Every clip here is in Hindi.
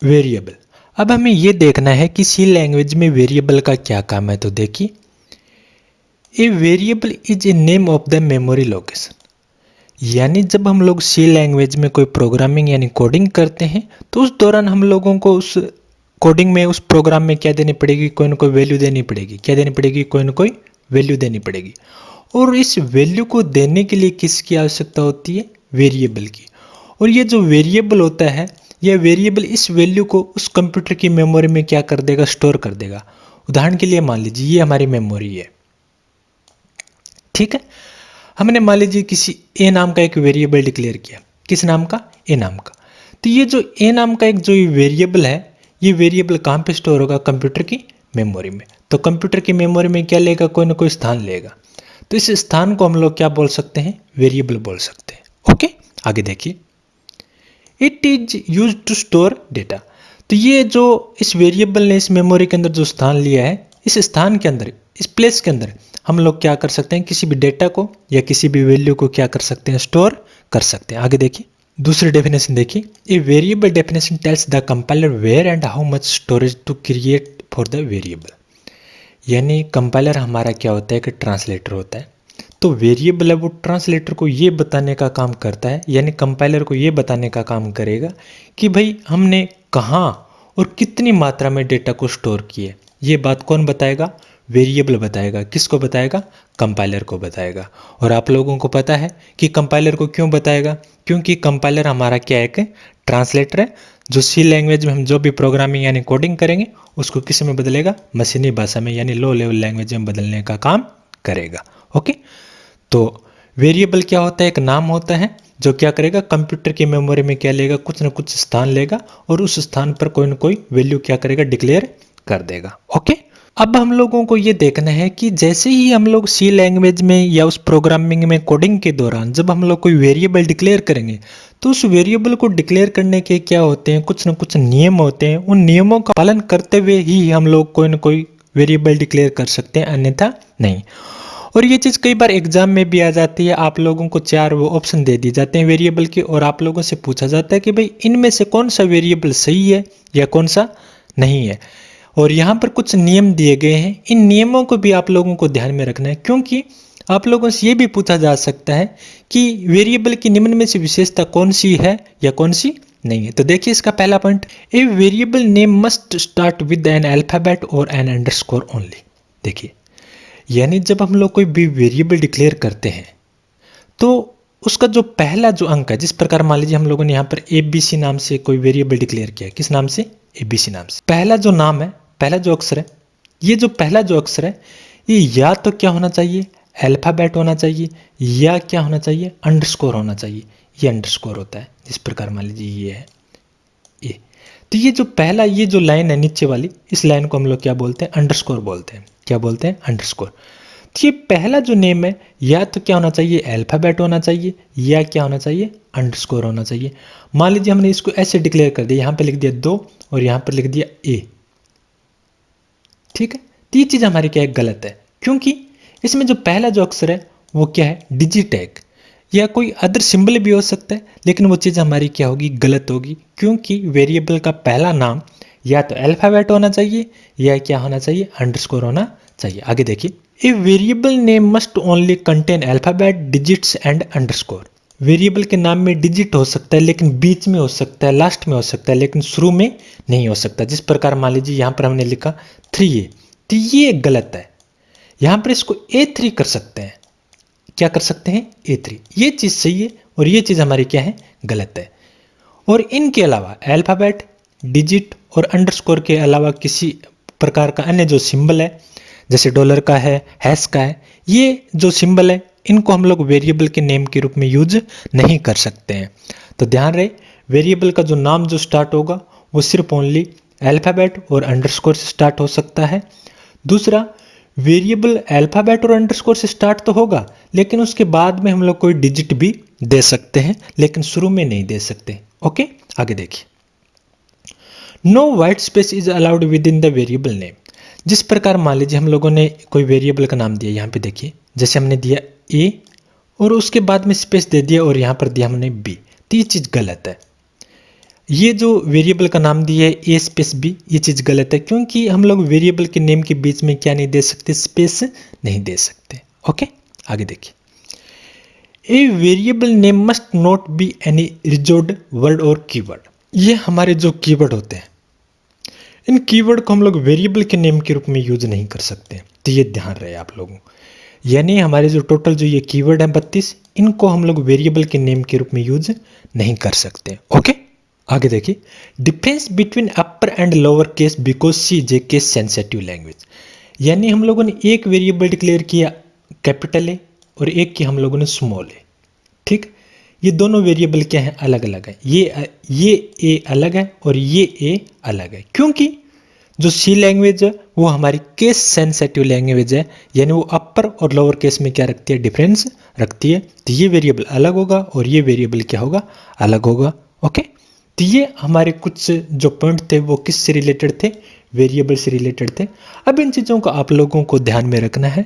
वेरिएबल। अब हमें ये देखना है कि सी लैंग्वेज में वेरिएबल का क्या काम है। तो देखिए, a variable is a name of the memory location. यानी जब हम लोग सी लैंग्वेज में कोई प्रोग्रामिंग यानी कोडिंग करते हैं तो उस दौरान हम लोगों को उस कोडिंग में, उस प्रोग्राम में क्या देनी पड़ेगी, कोई ना कोई वैल्यू देनी पड़ेगी। क्या देनी पड़ेगी? कोई ना कोई वैल्यू देनी पड़ेगी। और इस वैल्यू को देने के लिए किसकी आवश्यकता होती है? वेरिएबल की। और ये जो वेरिएबल होता है, यह वेरिएबल इस वैल्यू को उस कंप्यूटर की मेमोरी में क्या कर देगा? स्टोर कर देगा। उदाहरण के लिए मान लीजिए ये हमारी मेमोरी है, ठीक है। हमने मान लीजिए किसी ए नाम का एक वेरिएबल डिक्लेयर किया। किस नाम का? ए नाम का। तो ये जो ए नाम का एक जो वेरिएबल है, ये वेरिएबल कहाँ पे स्टोर होगा? कंप्यूटर की मेमोरी में। तो कंप्यूटर की मेमोरी में क्या लेगा? कोई ना कोई स्थान लेगा। तो इस स्थान को हम लोग क्या बोल सकते हैं? वेरिएबल बोल सकते हैं। ओके, आगे देखिए। It is use to store data. तो ये जो इस वेरिएबल ने इस मेमोरी के अंदर जो स्थान लिया है, इस स्थान के अंदर, इस प्लेस के अंदर हम लोग क्या कर सकते हैं? किसी भी डेटा को या किसी भी वैल्यू को क्या कर सकते हैं? स्टोर कर सकते हैं। आगे देखिए, दूसरी डेफिनेशन देखिए। A variable definition tells the compiler where and how much storage to create for the variable. यानी कंपाइलर हमारा क्या होता है? कि ट्रांसलेटर होता है। तो वेरिएबल है वो ट्रांसलेटर को ये बताने का काम करता है, यानी कंपाइलर को ये बताने का काम करेगा कि भाई हमने कहाँ और कितनी मात्रा में डेटा को स्टोर किए। ये बात कौन बताएगा? वेरिएबल बताएगा। किसको बताएगा? कंपाइलर को बताएगा। और आप लोगों को पता है कि कंपाइलर को क्यों बताएगा? क्योंकि कंपाइलर हमारा क्या है? कि ट्रांसलेटर है, जो सी लैंग्वेज में हम जो भी प्रोग्रामिंग यानी कोडिंग करेंगे उसको किस में बदलेगा? मशीनी भाषा में यानी लो लेवल लैंग्वेज में बदलने का काम करेगा। ओके, तो वेरिएबल क्या होता है? एक नाम होता है जो क्या करेगा? कंप्यूटर की मेमोरी में क्या लेगा? कुछ ना कुछ स्थान लेगा और उस स्थान पर कोई ना कोई वैल्यू क्या करेगा? डिक्लेयर कर देगा। ओके, अब हम लोगों को ये देखना है कि जैसे ही हम लोग सी लैंग्वेज में या उस प्रोग्रामिंग में कोडिंग के दौरान जब हम लोग कोई वेरिएबल डिक्लेयर करेंगे तो उस वेरिएबल को डिक्लेयर करने के क्या होते हैं? कुछ ना कुछ नियम होते हैं। उन नियमों का पालन करते हुए ही हम लोग कोई ना कोई वेरिएबल डिक्लेयर कर सकते हैं, अन्यथा नहीं। और ये चीज़ कई बार एग्जाम में भी आ जाती है। आप लोगों को 4 वो ऑप्शन दे दिए जाते हैं वेरिएबल के और आप लोगों से पूछा जाता है कि भाई इनमें से कौन सा वेरिएबल सही है या कौन सा नहीं है। और यहाँ पर कुछ नियम दिए गए हैं। इन नियमों को भी आप लोगों को ध्यान में रखना है, क्योंकि आप लोगों से ये भी पूछा जा सकता है कि वेरिएबल की निम्न में से विशेषता कौन सी है या कौन सी नहीं है। तो देखिए इसका पहला point, a variable name must start with an alphabet और एन अंडरस्कोर ओनली। देखिए, यानी जब हम लोग कोई भी वेरिएबल डिक्लेयर करते हैं तो उसका जो पहला जो अंक है, जिस प्रकार मान लीजिए हम लोगों ने यहाँ पर ABC नाम से कोई वेरिएबल डिक्लेयर किया। किस नाम से? ABC नाम से। पहला जो नाम है, पहला जो अक्षर है, ये जो पहला जो अक्षर है, ये या तो क्या होना चाहिए? अल्फाबेट होना चाहिए, या क्या होना चाहिए? अंडरस्कोर होना चाहिए। ये अंडरस्कोर होता है। जिस प्रकार मान लीजिए ये है ए। तो ये जो पहला, ये जो लाइन है नीचे वाली, इस लाइन को हम लोग क्या बोलते हैं? अंडरस्कोर बोलते हैं। क्या बोलते हैं? अंडरस्कोर। तो ये पहला जो नेम है, या तो क्या होना चाहिए? अल्फाबेट होना चाहिए, या क्या होना चाहिए? अंडरस्कोर होना चाहिए। मान लीजिए हमने इसको ऐसे डिक्लेयर कर दिया, यहाँ पे लिख दिया 2 और यहाँ पर लिख दिया ए, ठीक है। तो ये चीज़ हमारी क्या है? गलत है, क्योंकि इसमें जो पहला जो अक्षर है वो क्या है? डिजिट है, या कोई अदर सिंबल भी हो सकता है, लेकिन वो चीज़ हमारी क्या होगी? गलत होगी, क्योंकि वेरिएबल का पहला नाम या तो अल्फाबेट होना चाहिए या क्या होना चाहिए? अंडरस्कोर होना चाहिए। आगे देखिए, a variable name must only contain alphabet, digits and underscore. Variable के नाम में डिजिट हो सकता है, लेकिन बीच में हो सकता है, लास्ट में हो सकता है, लेकिन शुरू में नहीं हो सकता। जिस प्रकार मान लीजिए यहाँ पर हमने लिखा 3A, तो ये गलत है। यहाँ पर इसको A3 कर सकते हैं। क्या कर सकते हैं? A3। ये चीज़ सही है और ये चीज़ हमारी क्या है? गलत है। और इनके अलावा अल्फाबेट, डिजिट और अंडरस्कोर के अलावा किसी प्रकार का अन्य जो सिंबल है, जैसे डॉलर का है, हैश का है, ये जो सिंबल है इनको हम लोग वेरिएबल के नेम के रूप में यूज नहीं कर सकते हैं। तो ध्यान रहे, वेरिएबल का जो नाम जो स्टार्ट होगा वो सिर्फ ओनली अल्फाबेट और अंडरस्कोर से स्टार्ट हो सकता है। दूसरा, वेरिएबल अल्फाबेट और अंडरस्कोर से स्टार्ट तो होगा, लेकिन उसके बाद में हम लोग कोई डिजिट भी दे सकते हैं, लेकिन शुरू में नहीं दे सकते। ओके, आगे देखिए। No white space is allowed within the variable name. जिस प्रकार मान लीजिए हम लोगों ने कोई वेरिएबल का नाम दिया, यहाँ पे देखिए, जैसे हमने दिया ए और उसके बाद में स्पेस दे दिया और यहाँ पर दिया हमने बी, तो ये चीज़ गलत है। ये जो वेरिएबल का नाम दिया है ए स्पेस बी, ये चीज़ गलत है, क्योंकि हम लोग वेरिएबल के नेम के बीच में क्या नहीं दे सकते, स्पेस नहीं दे सकते। ओके, आगे देखिए, a variable name must not be any reserved word और कीवर्ड। ये हमारे जो कीवर्ड होते हैं, इन कीवर्ड को हम लोग वेरिएबल के नेम के रूप में यूज नहीं कर सकते, तो ये ध्यान रहे आप लोगों। यानी हमारे जो टोटल जो ये कीवर्ड है 32, इनको हम लोग वेरिएबल के नेम के रूप में यूज नहीं कर सकते। ओके, आगे देखिए, difference between upper and lower case because C is case sensitive language. यानी हम लोगों ने एक वेरिएबल डिक्लेयर किया कैपिटल ए और एक की हम लोगों ने स्मॉल ए। ठीक, ये दोनों वेरिएबल क्या है, अलग अलग है। ये ए अलग है और ये ए अलग है, क्योंकि जो सी लैंग्वेज है वो हमारी केस सेंसिटिव लैंग्वेज है, यानी वो अपर और लोअर केस में क्या रखती है, डिफरेंस रखती है। तो ये वेरिएबल अलग होगा और ये वेरिएबल क्या होगा, अलग होगा। ओके, तो ये हमारे कुछ जो पॉइंट थे वो किस से रिलेटेड थे, वेरिएबल से रिलेटेड थे। अब इन चीज़ों को आप लोगों को ध्यान में रखना है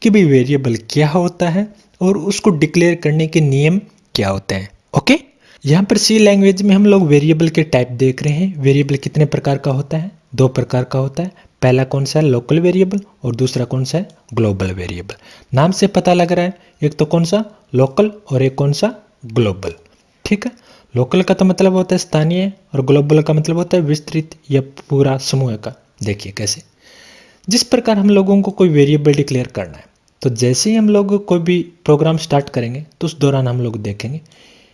कि भाई वेरिएबल क्या होता है और उसको डिक्लेयर करने के नियम क्या होते हैं। ओके, यहाँ पर सी लैंग्वेज में हम लोग वेरिएबल के टाइप देख रहे हैं। वेरिएबल कितने प्रकार का होता है, 2 प्रकार का होता है। पहला कौन सा है, लोकल वेरिएबल, और दूसरा कौन सा है, ग्लोबल वेरिएबल। नाम से पता लग रहा है, एक तो कौन सा लोकल और एक कौन सा ग्लोबल। ठीक है, लोकल का तो मतलब होता है स्थानीय और ग्लोबल का मतलब होता है विस्तृत या पूरा समूह का। देखिए कैसे, जिस प्रकार हम लोगों को कोई वेरिएबल डिक्लेयर करना है, तो जैसे ही हम लोग कोई भी प्रोग्राम स्टार्ट करेंगे तो उस दौरान हम लोग देखेंगे,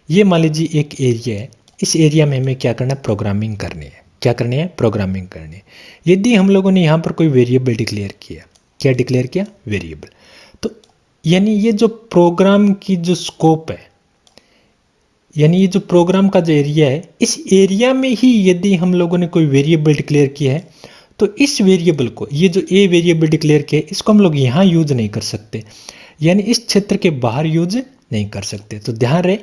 ये मान लीजिए एक एरिया है, इस एरिया में हमें क्या करना है, प्रोग्रामिंग करनी है। क्या करनी है, प्रोग्रामिंग करनी है। यदि हम लोगों ने यहाँ पर कोई वेरिएबल डिक्लेयर किया, क्या डिक्लेयर किया, वेरिएबल, तो यानी ये जो प्रोग्राम की जो स्कोप है, यानी ये जो प्रोग्राम का जो एरिया है, इस एरिया में ही यदि हम लोगों ने कोई वेरिएबल डिक्लेयर किया है, तो इस वेरिएबल को, ये जो ए वेरिएबल डिक्लेयर किया है, इसको हम लोग यहाँ यूज नहीं कर सकते, यानी इस क्षेत्र के बाहर यूज नहीं कर सकते। तो ध्यान रहे,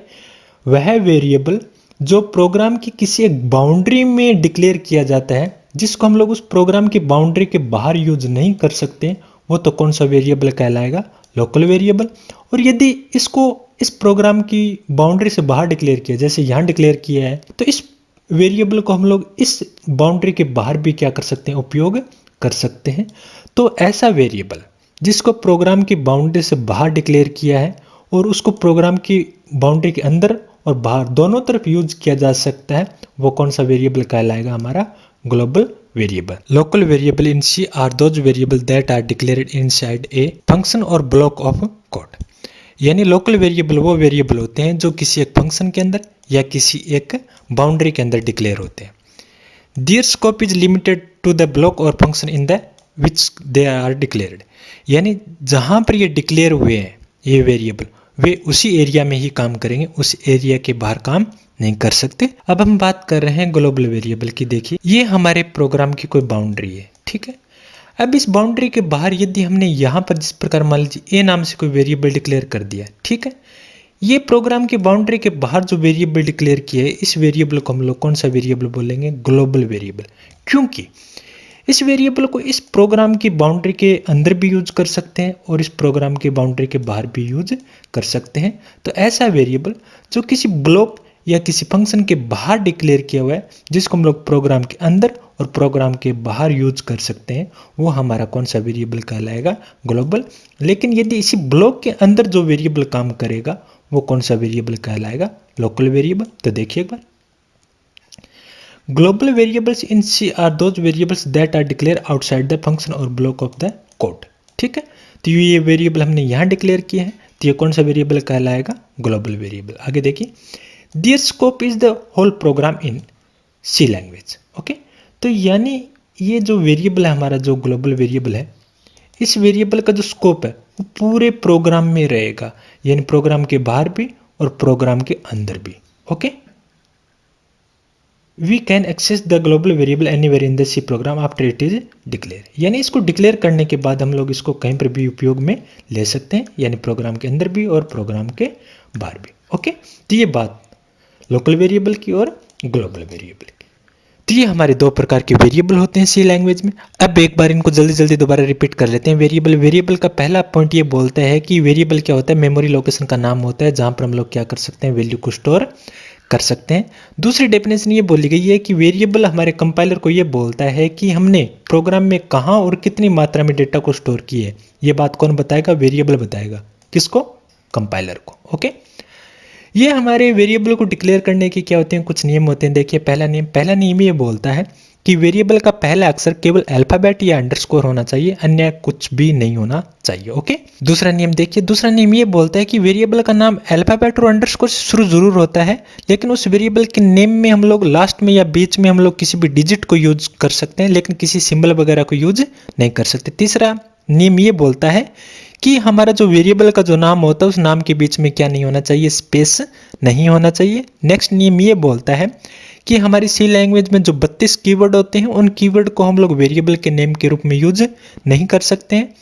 वह वेरिएबल जो प्रोग्राम की किसी एक बाउंड्री में डिक्लेयर किया जाता है, जिसको हम लोग उस प्रोग्राम की बाउंड्री के बाहर यूज नहीं कर सकते, वो तो कौन सा वेरिएबल कहलाएगा, लोकल वेरिएबल। और यदि इसको इस प्रोग्राम की बाउंड्री से बाहर डिक्लेयर किया, जैसे यहाँ डिक्लेयर किया है, तो इस वेरिएबल को हम लोग इस बाउंड्री के बाहर भी क्या कर सकते हैं, उपयोग कर सकते हैं। तो ऐसा वेरिएबल जिसको प्रोग्राम की बाउंड्री से बाहर डिक्लेयर किया है और उसको प्रोग्राम की बाउंड्री के अंदर और बाहर दोनों तरफ यूज किया जा सकता है, वो कौन सा वेरिएबल कहलाएगा, हमारा global variable. Local variable in C are those variable that are declared inside a function और ब्लॉक ऑफ कोड। यानी लोकल वेरिएबल वो वेरिएबल होते हैं जो किसी एक फंक्शन के अंदर या किसी एक बाउंड्री के अंदर डिक्लेयर होते हैं। Their scope is limited to the block और function in the which they are declared. यानी जहां पर ये डिक्लेयर हुए हैं ये वेरिएबल, वे उसी एरिया में ही काम करेंगे, उस एरिया के बाहर काम नहीं कर सकते। अब हम बात कर रहे हैं ग्लोबल वेरिएबल की। देखिए, ये हमारे प्रोग्राम की कोई बाउंड्री है, ठीक है। अब इस बाउंड्री के बाहर यदि हमने यहाँ पर जिस प्रकार मान लीजिए ए नाम से कोई वेरिएबल डिक्लेयर कर दिया, ठीक है, ये प्रोग्राम की बाउंड्री के बाहर जो वेरिएबल डिक्लेयर किया है, इस वेरिएबल को हम लोग कौन सा वेरिएबल बोलेंगे, ग्लोबल वेरिएबल। क्योंकि इस वेरिएबल को इस प्रोग्राम की बाउंड्री के अंदर भी यूज कर सकते हैं और इस प्रोग्राम की बाउंड्री के बाहर भी यूज कर सकते हैं। तो ऐसा वेरिएबल जो किसी ब्लॉक या किसी फंक्शन के बाहर डिक्लेयर किया हुआ है, जिसको हम लोग प्रोग्राम के अंदर और प्रोग्राम के बाहर यूज कर सकते हैं, वो हमारा कौन सा वेरिएबल कहलाएगा, ग्लोबल। लेकिन यदि इसी ब्लॉक के अंदर जो वेरिएबल काम करेगा वो कौन सा वेरिएबल कहलाएगा, लोकल वेरिएबल। तो देखिए एक बार, global variables in C are those variables that are declare outside the function और ब्लॉक ऑफ द कोड। ठीक है, तो ये वेरिएबल हमने यहाँ डिक्लेयर किया है, तो ये कौन सा वेरिएबल कहलाएगा, ग्लोबल वेरिएबल। आगे देखिए, their scope is the whole program in C language. Okay, तो यानी ये जो वेरिएबल है हमारा, जो ग्लोबल वेरिएबल है, इस वेरिएबल का जो स्कोप है वो पूरे प्रोग्राम में रहेगा, यानी प्रोग्राम के बाहर भी और प्रोग्राम के अंदर भी। Okay, we can access the global variable anywhere in the C program after it is declare. यानी इसको डिक्लेयर करने के बाद हम लोग इसको कहीं पर भी उपयोग में ले सकते हैं, यानी प्रोग्राम के अंदर भी और प्रोग्राम के बाहर भी। ओके, तो ये बात लोकल वेरिएबल की और ग्लोबल वेरिएबल की। तो ये हमारे 2 प्रकार के वेरिएबल होते हैं सी लैंग्वेज में। अब एक बार इनको जल्दी जल्दी दोबारा रिपीट कर लेते हैं। वेरिएबल का पहला पॉइंट ये बोलता है कि वेरिएबल क्या होता है, मेमोरी लोकेशन का नाम होता है, जहां पर हम लोग क्या कर सकते हैं, वैल्यू को स्टोर कर सकते हैं। दूसरी डेफिनेशन ये बोली गई है कि वेरिएबल हमारे कंपाइलर को ये बोलता है कि हमने प्रोग्राम में कहाँ और कितनी मात्रा में डेटा को स्टोर किया है। ये बात कौन बताएगा? वेरिएबल बताएगा। किसको? कंपाइलर को। ओके, ये हमारे वेरिएबल को डिक्लेयर करने के क्या होते हैं, कुछ नियम होते हैं। देखिए पहला नियम ये बोलता है कि वेरिएबल का पहला अक्षर केवल अल्फाबेट या अंडरस्कोर होना चाहिए, अन्य कुछ भी नहीं होना चाहिए। ओके, दूसरा नियम देखिए, दूसरा नियम ये बोलता है कि वेरिएबल का नाम अल्फाबेट और अंडरस्कोर से शुरू जरूर होता है, लेकिन उस वेरिएबल के नेम में हम लोग लास्ट में या बीच में हम लोग किसी भी डिजिट को यूज कर सकते हैं, लेकिन किसी सिंबल वगैरह को यूज नहीं कर सकते। तीसरा नियम ये बोलता है कि हमारा जो वेरिएबल का जो नाम होता है उस नाम के बीच में क्या नहीं होना चाहिए? स्पेस नहीं होना चाहिए। नेक्स्ट नियम ये बोलता है कि हमारी सी लैंग्वेज में जो 32 कीवर्ड होते हैं उन कीवर्ड को हम लोग वेरिएबल के नेम के रूप में यूज नहीं कर सकते हैं।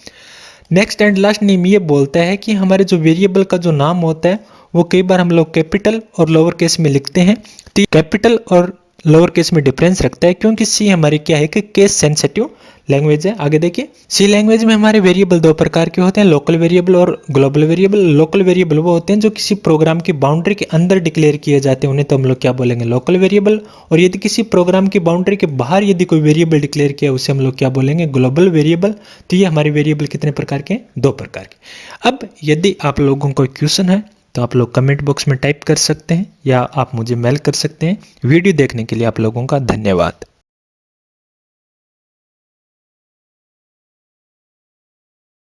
नेक्स्ट एंड लास्ट नियम ये बोलता है कि हमारे जो वेरिएबल का जो नाम होता है वो कई बार हम लोग कैपिटल और लोअर केस में लिखते हैं, तो कैपिटल और लोअर केस में डिफरेंस रखता है, क्योंकि सी हमारी क्या है कि केस सेंसिटिव लैंग्वेज है। आगे देखिए, सी लैंग्वेज में हमारे वेरिएबल दो प्रकार के होते हैं, लोकल वेरिएबल और ग्लोबल वेरिएबल। लोकल वेरिएबल वो होते हैं जो किसी प्रोग्राम की बाउंड्री के अंदर डिक्लेयर किए जाते हैं, उन्हें तो हम लोग क्या बोलेंगे? Local variable. और यदि किसी प्रोग्राम की बाउंड्री के बाहर यदि कोई वेरिएबल डिक्लेयर किया उसे हम लोग क्या बोलेंगे? Global variable. तो ये हमारे वेरिएबल कितने प्रकार के? दो प्रकार के। अब यदि आप लोगों को क्वेश्चन है तो आप लोग कमेंट बॉक्स में टाइप कर सकते हैं या आप मुझे मेल कर सकते हैं। वीडियो देखने के लिए आप लोगों का धन्यवाद।